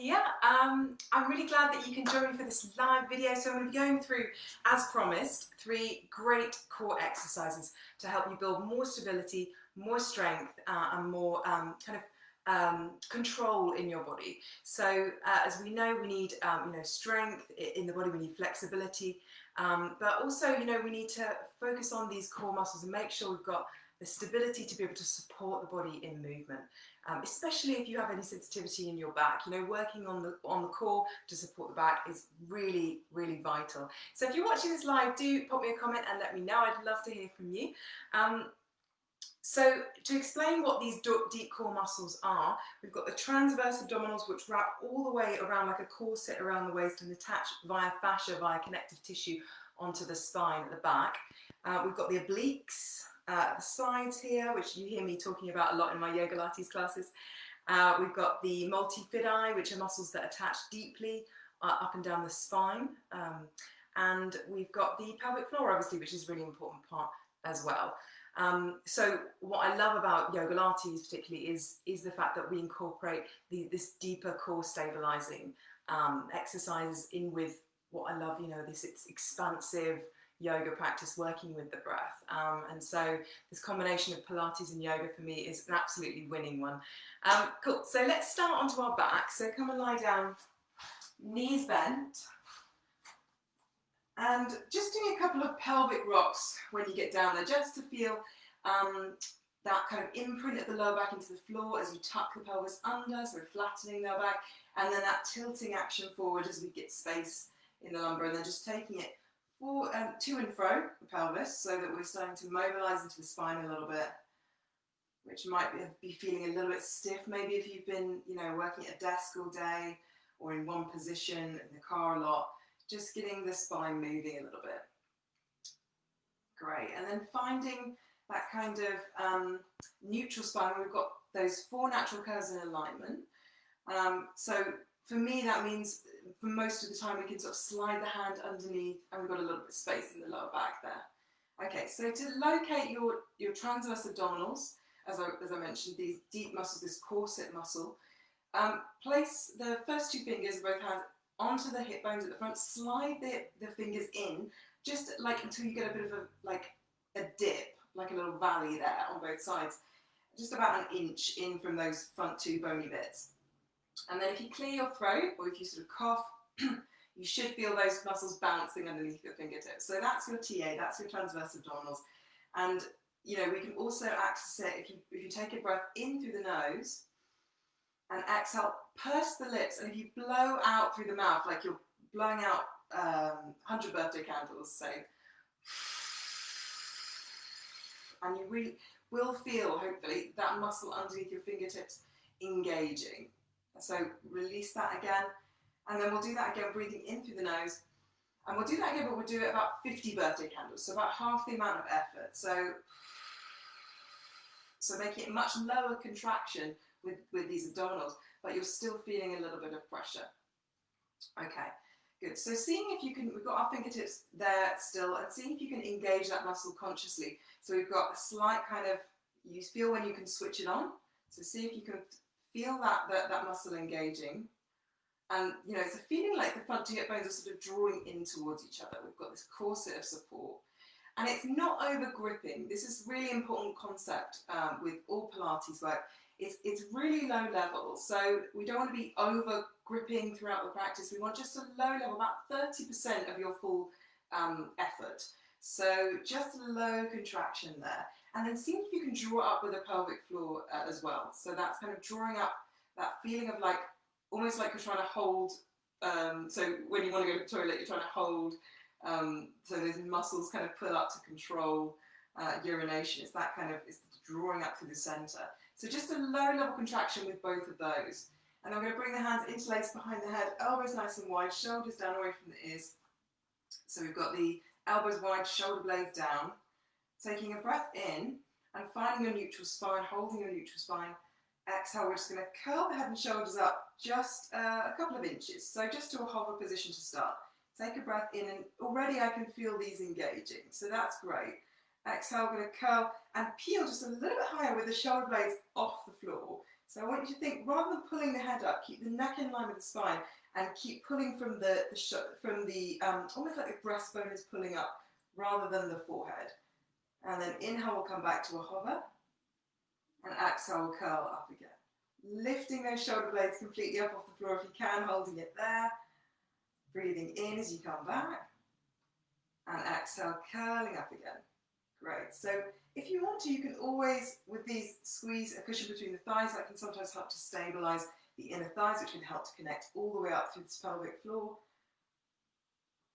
Yeah, I'm really glad that you can join me for this live video. So I'm going to be going through, as promised, 3 great core exercises to help you build more stability, more strength, and more control in your body. So as we know, we need strength in the body. We need flexibility, but also we need to focus on these core muscles and make sure we've got the stability to be able to support the body in movement, especially if you have any sensitivity in your back. Working on the core to support the back is really, really vital. So if you're watching this live, do pop me a comment and let me know. I'd love to hear from you. So to explain what these deep core muscles are, we've got the transverse abdominals, which wrap all the way around like a corset around the waist and attach via fascia, via connective tissue onto the spine at the back. We've got the obliques, the sides here, which you hear me talking about a lot in my yoga Pilates classes. We've got the multifidi, which are muscles that attach deeply up and down the spine. And we've got the pelvic floor, obviously, which is a really important part as well. So what I love about yoga Pilates particularly is the fact that we incorporate this deeper core stabilizing exercises in with what I love, this expansive yoga practice working with the breath. And so this combination of Pilates and yoga for me is an absolutely winning one. Cool, so let's start onto our back. So come and lie down, knees bent. And just doing a couple of pelvic rocks when you get down there, just to feel that kind of imprint of the lower back into the floor as you tuck the pelvis under, so flattening the lower back, and then that tilting action forward as we get space in the lumbar, and then just taking it to and fro the pelvis, so that we're starting to mobilize into the spine a little bit, which might be feeling a little bit stiff. Maybe if you've been working at a desk all day or in one position in the car a lot, just getting the spine moving a little bit. Great, and then finding that kind of neutral spine where we've got those 4 natural curves in alignment. So for me, that means for most of the time we can sort of slide the hand underneath and we've got a little bit of space in the lower back there. Okay, so to locate your transverse abdominals, as I mentioned, these deep muscles, this corset muscle, place the first 2 fingers of both hands onto the hip bones at the front, slide the fingers in, just like until you get a bit of a dip, like a little valley there on both sides, just about an inch in from those front 2 bony bits. And then if you clear your throat, or if you sort of cough, you should feel those muscles bouncing underneath your fingertips. So that's your TA, that's your transverse abdominals. And we can also access it if you take a breath in through the nose, and exhale, purse the lips, and if you blow out through the mouth, like you're blowing out 100 birthday candles, say, and you really will feel, hopefully, that muscle underneath your fingertips engaging. So release that again, and then we'll do that again, breathing in through the nose, and we'll do that again, but we'll do it about 50 birthday candles, so about half the amount of effort. So making it a much lower contraction with these abdominals, but you're still feeling a little bit of pressure. Okay, good. So seeing if you can, we've got our fingertips there still, and seeing if you can engage that muscle consciously. So we've got a slight kind of, you feel when you can switch it on. So see if you can feel that muscle engaging. And it's a feeling like the front 2 hip bones are sort of drawing in towards each other. We've got this corset of support. And it's not over gripping. This is a really important concept with all Pilates work. It's really low level, so we don't want to be over gripping throughout the practice. We want just a low level, about 30% of your full effort. So just a low contraction there. And then see if you can draw up with the pelvic floor as well. So that's kind of drawing up that feeling of almost like you're trying to hold, so when you want to go to the toilet, you're trying to hold, so those muscles kind of pull up to control urination. It's that kind of, it's drawing up through the center. So just a low level contraction with both of those. And I'm going to bring the hands interlaced behind the head, elbows nice and wide, shoulders down away from the ears. So we've got the elbows wide, shoulder blades down. Taking a breath in and finding your neutral spine, holding your neutral spine. Exhale, we're just going to curl the head and shoulders up just a couple of inches. So just to a hover position to start. Take a breath in, and already I can feel these engaging. So that's great. Exhale, we're going to curl and peel just a little bit higher with the shoulder blades off the floor. So I want you to think, rather than pulling the head up, keep the neck in line with the spine and keep pulling from almost like the breastbone is pulling up rather than the forehead. And then inhale, we'll come back to a hover, and exhale, we'll curl up again. Lifting those shoulder blades completely up off the floor if you can, holding it there. Breathing in as you come back, and exhale, curling up again. Great. So if you want to, you can always, with these, squeeze a cushion between the thighs. That can sometimes help to stabilize the inner thighs, which can help to connect all the way up through this pelvic floor.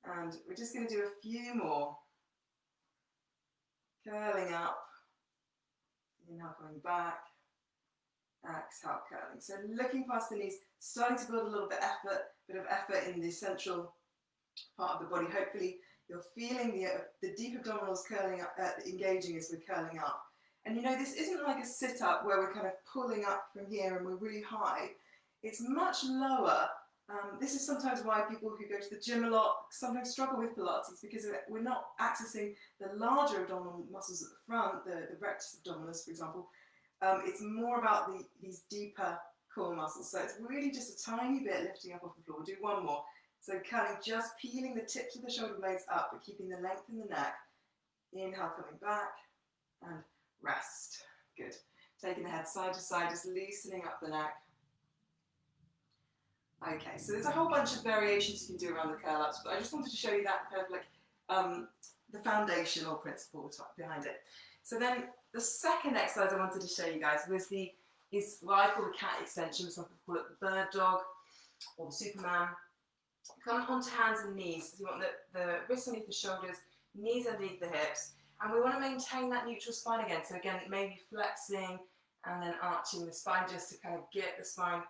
And we're just going to do a few more. Curling up, inhale, coming back, exhale, curling. So looking past the knees, starting to build a little bit of effort in the central part of the body. Hopefully you're feeling the deep abdominals curling up, engaging as we're curling up. And you know, this isn't like a sit-up where we're kind of pulling up from here and we're really high. It's much lower. This is sometimes why people who go to the gym a lot sometimes struggle with Pilates, because we're not accessing the larger abdominal muscles at the front, the rectus abdominis, for example. It's more about these deeper core muscles. So it's really just a tiny bit lifting up off the floor. We'll do one more. So curling, just peeling the tips of the shoulder blades up, but keeping the length in the neck. Inhale, coming back, and rest. Good. Taking the head side to side, just loosening up the neck. Okay, so there's a whole bunch of variations you can do around the curl-ups, but I just wanted to show you that kind of like the foundational principle behind it. So then the second exercise I wanted to show you guys is what I call the cat extension. Some people call it the bird dog or the Superman. Come onto hands and knees. So you want the wrists underneath the shoulders, knees underneath the hips, and we want to maintain that neutral spine again. So again, maybe flexing and then arching the spine just to kind of get the spine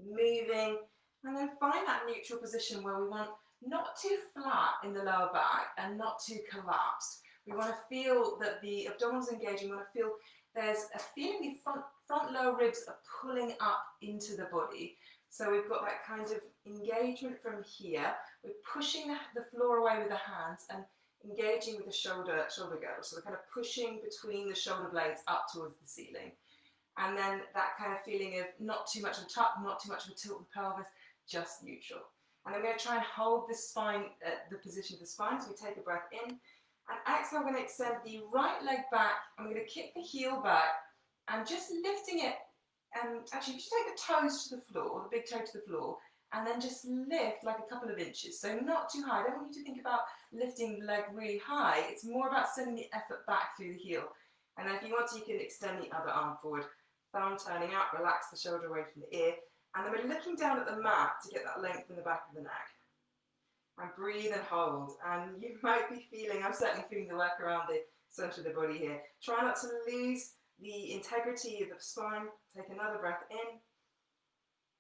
moving. And then find that neutral position where we want not too flat in the lower back and not too collapsed. We want to feel that the abdominals are engaging. We want to feel there's a feeling the front lower ribs are pulling up into the body. So we've got that kind of engagement from here. We're pushing the floor away with the hands and engaging with the shoulder girdle. So we're kind of pushing between the shoulder blades up towards the ceiling. And then that kind of feeling of not too much of a tuck, not too much of a tilt in the pelvis, just neutral. And then we're going to try and hold the spine, the position of the spine. So we take a breath in, and exhale, we're going to extend the right leg back. I'm going to kick the heel back and just lifting it. And actually, if you take the toes to the floor, the big toe to the floor, and then just lift like a couple of inches. So not too high. I don't want you to think about lifting the leg really high. It's more about sending the effort back through the heel. And then if you want to, you can extend the other arm forward. Thumb turning up, relax the shoulder away from the ear. And then we're looking down at the mat to get that length in the back of the neck. And breathe and hold. And you might be feeling, I'm certainly feeling the work around the center of the body here. Try not to lose the integrity of the spine. Take another breath in.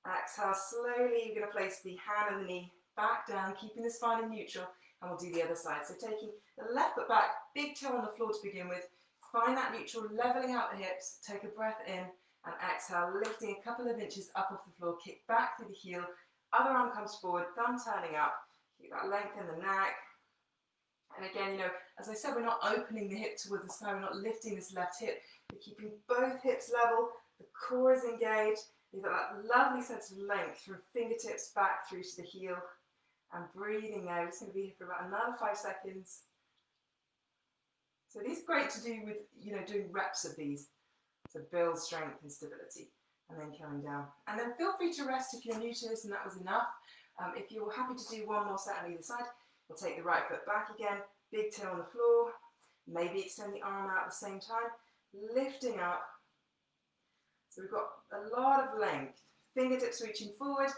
Exhale slowly. You're going to place the hand and the knee back down, keeping the spine in neutral. And we'll do the other side. So taking the left foot back, big toe on the floor to begin with. Find that neutral, leveling out the hips. Take a breath in. And exhale, lifting a couple of inches up off the floor, kick back through the heel, other arm comes forward, thumb turning up, keep that length in the neck. And again, you know, as I said, we're not opening the hip towards the sky, we're not lifting this left hip, we're keeping both hips level, the core is engaged, you've got that lovely sense of length from fingertips back through to the heel, and breathing there. It's going to be here for about another 5 seconds. So these are great to do with, you know, doing reps of these. To build strength and stability, and then coming down. And then feel free to rest if you're new to this and that was enough. If you're happy to do one more set on either side, we'll take the right foot back again, big toe on the floor, maybe extend the arm out at the same time, lifting up. So we've got a lot of length, fingertips reaching forward,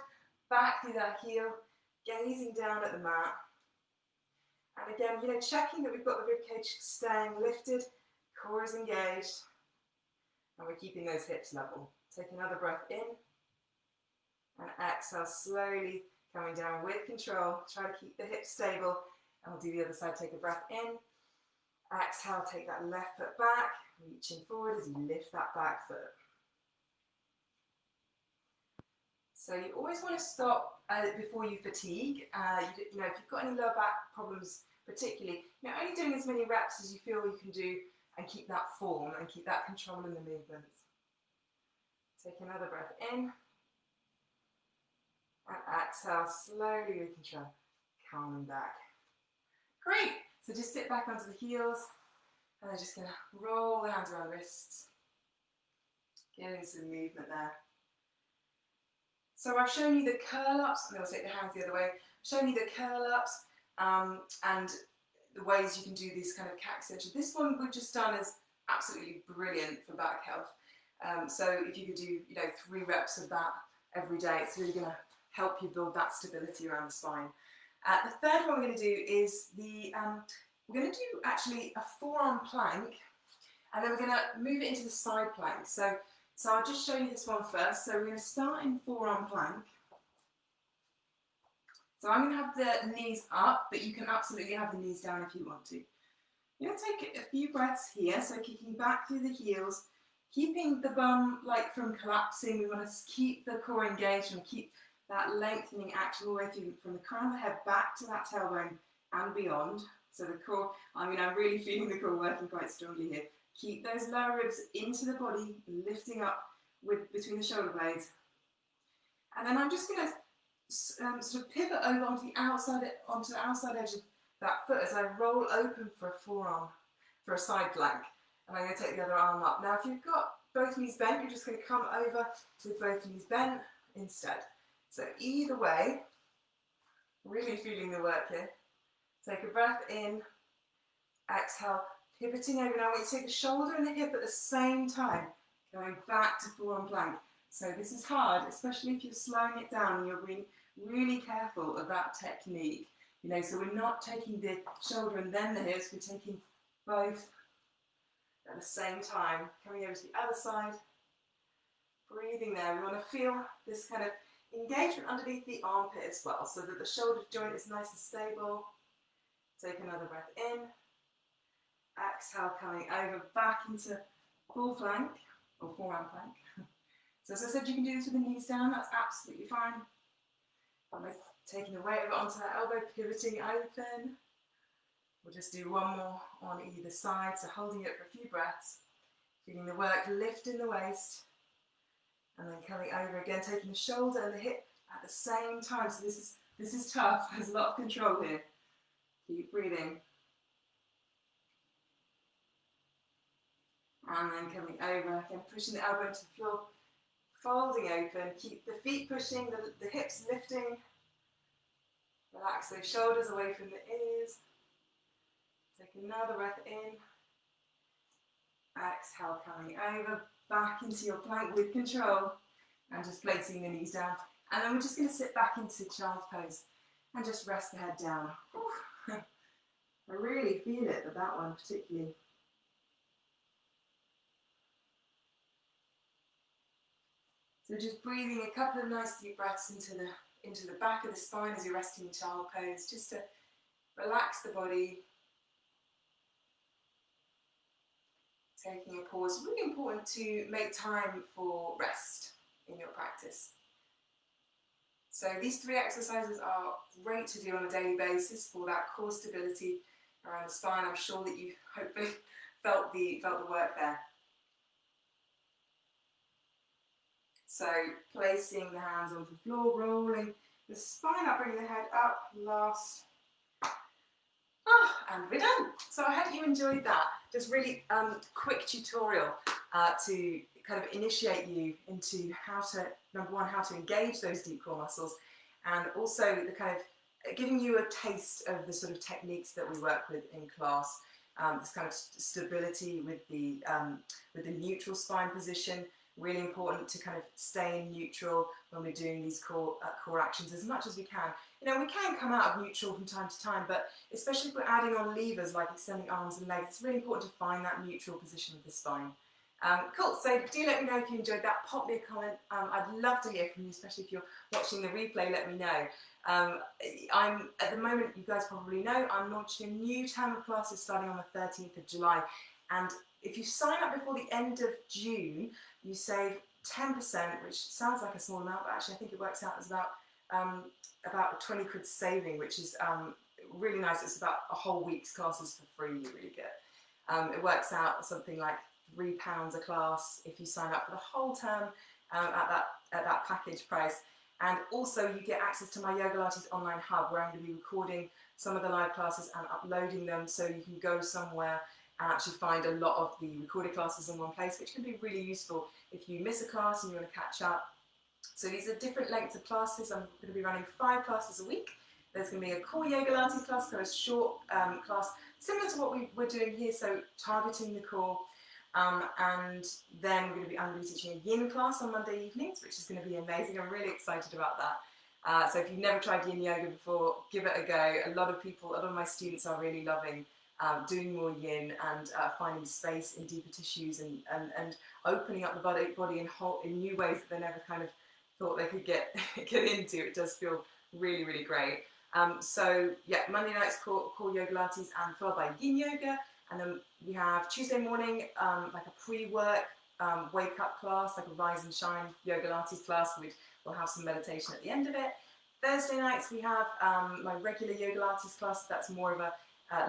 back through that heel, gazing down at the mat. And again, you know, checking that we've got the ribcage staying lifted, core is engaged. And we're keeping those hips level. Take another breath in. And exhale, slowly coming down with control. Try to keep the hips stable. And we'll do the other side. Take a breath in. Exhale, take that left foot back. Reaching forward as you lift that back foot. So you always want to stop before you fatigue. You know, if you've got any lower back problems particularly, you know, only doing as many reps as you feel you can do and keep that form and keep that control in the movements. Take another breath in. And exhale, slowly with control. Coming back. Great. So just sit back onto the heels. And I'm just going to roll the hands around the wrists. Getting some movement there. So I've shown you the curl-ups. I'm going to take the hands the other way. I've shown you the curl-ups and the ways you can do these kind of cat extensions. This one we've just done is absolutely brilliant for back health. So if you could do, 3 reps of that every day, it's really going to help you build that stability around the spine. The third one we're going to do is we're going to do actually a forearm plank, and then we're going to move it into the side plank. So I'll just show you this one first. So we're going to start in forearm plank. So I'm going to have the knees up, but you can absolutely have the knees down if you want to. You're going to take a few breaths here, so kicking back through the heels, keeping the bum from collapsing. We want to keep the core engaged and keep that lengthening action all the way through from the crown of the head back to that tailbone and beyond. So the core, I'm really feeling the core working quite strongly here. Keep those lower ribs into the body, lifting up between the shoulder blades. And then I'm just going to sort of pivot over onto the outside edge of that foot as I roll open for a forearm, for a side plank. And I'm going to take the other arm up. Now, if you've got both knees bent, you're just going to come over with both knees bent instead. So either way, really feeling the work here. Take a breath in, exhale, pivoting over. Now I want you to take the shoulder and the hip at the same time, going back to forearm plank. So this is hard, especially if you're slowing it down and you're being really careful of that technique. So we're not taking the shoulder and then the hips, we're taking both at the same time. Coming over to the other side, breathing there. We want to feel this kind of engagement underneath the armpit as well, so that the shoulder joint is nice and stable. Take another breath in. Exhale, coming over back into full plank, or forearm plank. So as I said, you can do this with the knees down, that's absolutely fine. I'm taking the weight of it onto that elbow, pivoting open. We'll just do one more on either side, so holding it for a few breaths. Feeling the work, lifting the waist. And then coming over again, taking the shoulder and the hip at the same time. So this is tough, there's a lot of control here. Keep breathing. And then coming over, again pushing the elbow into the floor, folding open, keep the feet pushing, the hips lifting. Relax those shoulders away from the ears. Take another breath in. Exhale, coming over, back into your plank with control, and just placing the knees down. And then we're just going to sit back into child's pose and just rest the head down. I really feel it with that one particularly. So just breathing a couple of nice deep breaths into the back of the spine as you're resting in child pose, just to relax the body. Taking a pause. Really important to make time for rest in your practice. So these 3 exercises are great to do on a daily basis for that core stability around the spine. I'm sure that you hopefully felt the work there. So placing the hands onto the floor, rolling the spine up, bringing the head up, last. And we're done. So I hope you enjoyed that. Just really quick tutorial to kind of initiate you into how to, number one, how to engage those deep core muscles, and also the kind of giving you a taste of the sort of techniques that we work with in class. This kind of stability with the neutral spine position. Really important to kind of stay in neutral when we're doing these core actions as much as we can. We can come out of neutral from time to time, but especially if we're adding on levers like extending arms and legs, it's really important to find that neutral position of the spine. Cool, so do let me know if you enjoyed that. Pop me a comment. I'd love to hear from you, especially if you're watching the replay, let me know. I'm, at the moment, you guys probably know, I'm launching a new term of classes starting on the 13th of July. And if you sign up before the end of June, you save 10%, which sounds like a small amount, but actually I think it works out as about 20 quid saving, which is really nice. It's about a whole week's classes for free, you really get. It works out something like £3 a class if you sign up for the whole term, at that package price. And also you get access to my Yoga Lattes online hub, where I'm going to be recording some of the live classes and uploading them, so you can go somewhere and actually find a lot of the recorded classes in one place, which can be really useful if you miss a class and you want to catch up. So these are different lengths of classes. I'm going to be running 5 classes a week. There's going to be a core Yoga Lattes class, so a short class, similar to what we're doing here, so targeting the core. And then I'm going to be teaching a yin class on Monday evenings, which is going to be amazing. I'm really excited about that. So if you've never tried yin yoga before, give it a go. A lot of my students are really loving doing more yin and finding space in deeper tissues and opening up the body in new ways that they never kind of thought they could get into. It does feel really, really great. So yeah, Monday nights core Yoga Lattes and followed by yin yoga. And then we have Tuesday morning, like a pre-work wake-up class, like a Rise and Shine Yoga Lattes class, which will have some meditation at the end of it. Thursday nights we have my regular Yoga Lattes class. That's more of a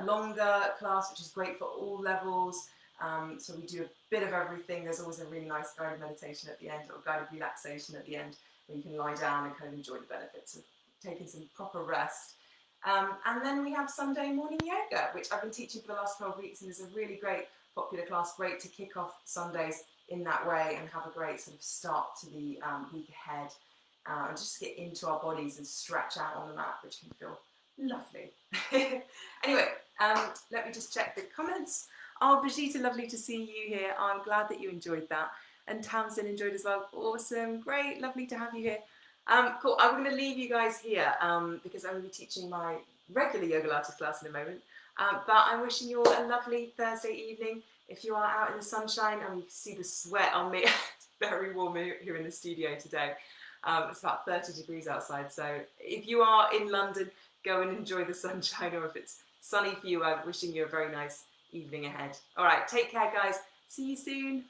longer class, which is great for all levels. So we do a bit of everything. There's always a really nice guided meditation at the end, or guided relaxation at the end, where you can lie down and kind of enjoy the benefits of taking some proper rest. And then we have Sunday morning yoga, which I've been teaching for the last 12 weeks, and is a really great popular class, great to kick off Sundays in that way and have a great sort of start to the week ahead, and just get into our bodies and stretch out on the mat, which can feel lovely. Anyway, let me just check the comments. Oh, Brigitte, lovely to see you here. I'm glad that you enjoyed that. And Tamsin enjoyed as well. Awesome, great, lovely to have you here. Cool, I'm going to leave you guys here because I'm going to be teaching my regular Yoga Lattes class in a moment. But I'm wishing you all a lovely Thursday evening. If you are out in the sunshine, and you can see the sweat on me, it's very warm here in the studio today. It's about 30 degrees outside, so if you are in London, go and enjoy the sunshine, or if it's sunny for you, I'm wishing you a very nice evening ahead. All right, take care, guys. See you soon.